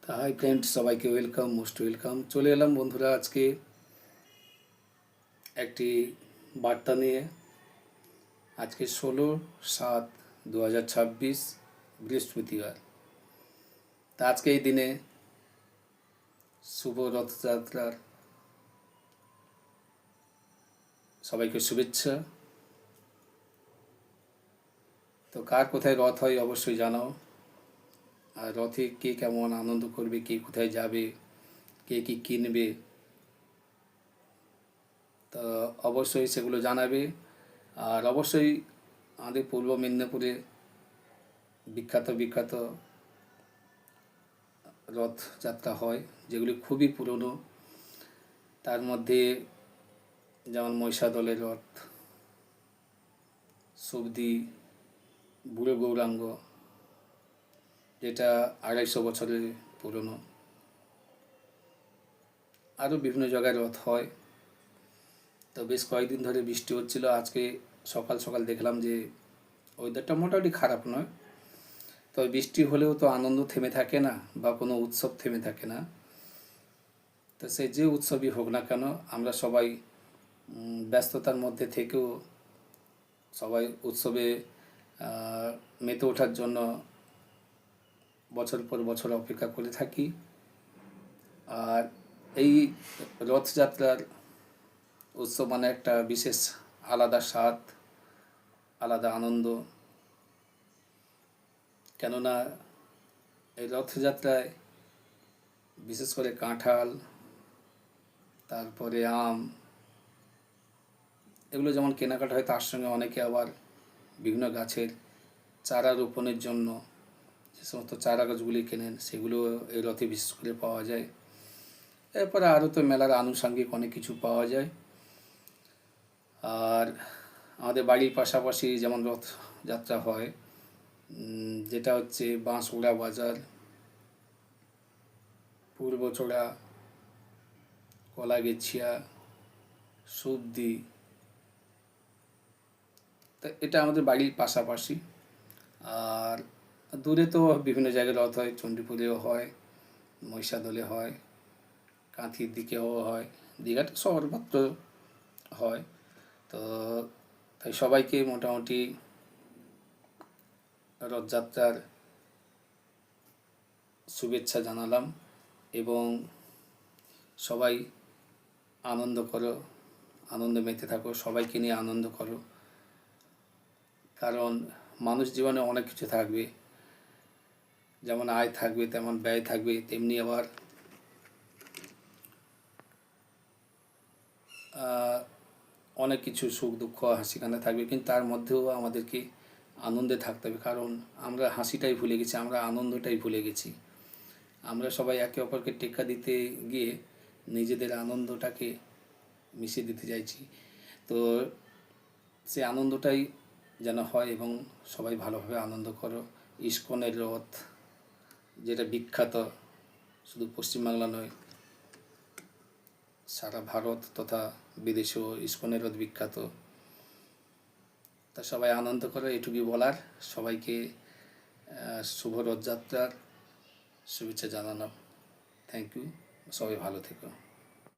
Hi friends, সবাইকে welcome, most welcome. চলে এলাম বন্ধুরা আজকে একটি বার্তা নিয়ে। আজকে 16/7/2026 বৃহস্পতিবার। তা আজকে এই দিনে শুভ রথযাত্রার সবাইকে শুভেচ্ছা। তো কার কোথায় রথ হয় অবশ্যই জানাও। আর রথে কে কেমন আনন্দ করবে, কে কোথায় যাবে, কে কী কিনবে, তা অবশ্যই সেগুলো জানাবে। আর অবশ্যই আমাদের পূর্ব মেদিনীপুরে বিখ্যাত বিখ্যাত রথযাত্রা হয়, যেগুলি খুবই পুরনো। তার মধ্যে যেমন মহিষাদলের রথ, সবদি, বুড়ো গৌরাঙ্গ, যেটা 250 বছরের পুরনো। আরও বিভিন্ন জায়গায় রথ হয়। তো বেশ কয়েকদিন ধরে বৃষ্টি হচ্ছিল। আজকে সকাল সকাল দেখলাম যে ওয়েদারটা মোটামুটি খারাপ নয়, তবে বৃষ্টি হলেও তো আনন্দ থেমে থাকে না, বা কোনো উৎসব থেমে থাকে না। তো সে যে উৎসবই হোক না কেন, আমরা সবাই ব্যস্ততার মধ্যে থেকেও সবাই উৎসবে মেতে ওঠার জন্য বছর পর বছর অপেক্ষা করে থাকি। আর এই রথযাত্রার উৎসব মানে একটা বিশেষ আলাদা স্বাদ, আলাদা আনন্দ। কেননা এই রথযাত্রায় বিশেষ করে কাঁঠাল, তারপরে আম, এগুলো যেমন কেনাকাটা হয়, তার সঙ্গে অনেকে আবার বিভিন্ন গাছের চারা রোপণের জন্য যে সমস্ত চারা গাছগুলি কেনেন, সেগুলো এই রথে বিশেষ করে পাওয়া যায়। এরপরে আরও তো মেলার আনুষঙ্গিক অনেক কিছু পাওয়া যায়। আর আমাদের বাড়ির পাশাপাশি যেমন রথযাত্রা হয়, যেটা হচ্ছে বাঁশউড়া বাজার, পূর্বচড়া, কলাগেছিয়া, সবদি। তা এটা আমাদের বাড়ির পাশাপাশি। আর দূরে তো বিভিন্ন জায়গায় রথ হয়, চণ্ডীপুরেও হয়, মহিষাদলে হয়, কাঁথির দিকেও হয়, দীঘাটা সর্বত্র হয়। তো তাই সবাইকে মোটামুটি রথযাত্রার শুভেচ্ছা জানালাম। এবং সবাই আনন্দ করো, আনন্দে মেতে থাকো, সবাইকে নিয়ে আনন্দ করো। কারণ মানুষ জীবনে অনেক কিছু থাকবে, যেমন আয় থাকবে তেমন ব্যয় থাকবে, তেমনি আবার অনেক কিছু সুখ দুঃখ হাসি কান্না থাকবে। কিন্তু তার মধ্যেও আমাদেরকে আনন্দে থাকতে হবে, কারণ আমরা হাসিটাই ভুলে গেছি, আমরা আনন্দটাই ভুলে গেছি। আমরা সবাই একে অপরকে টেক্কা দিতে গিয়ে নিজেদের আনন্দটাকে মিশিয়ে দিতে চাইছি। তো সে আনন্দটাই যেন হয় এবং সবাই ভালোভাবে আনন্দ করো। ইস্কনের রথ, যেটা বিখ্যাত শুধু পশ্চিমবাংলা নয়, সারা ভারত তথা বিদেশেও ইস্কনের রথ বিখ্যাত। তা সবাই আনন্দ করো, এটুকুই বলার। সবাইকে শুভ রথযাত্রার শুভেচ্ছা জানানো। থ্যাংক ইউ, সবাই ভালো থেকো।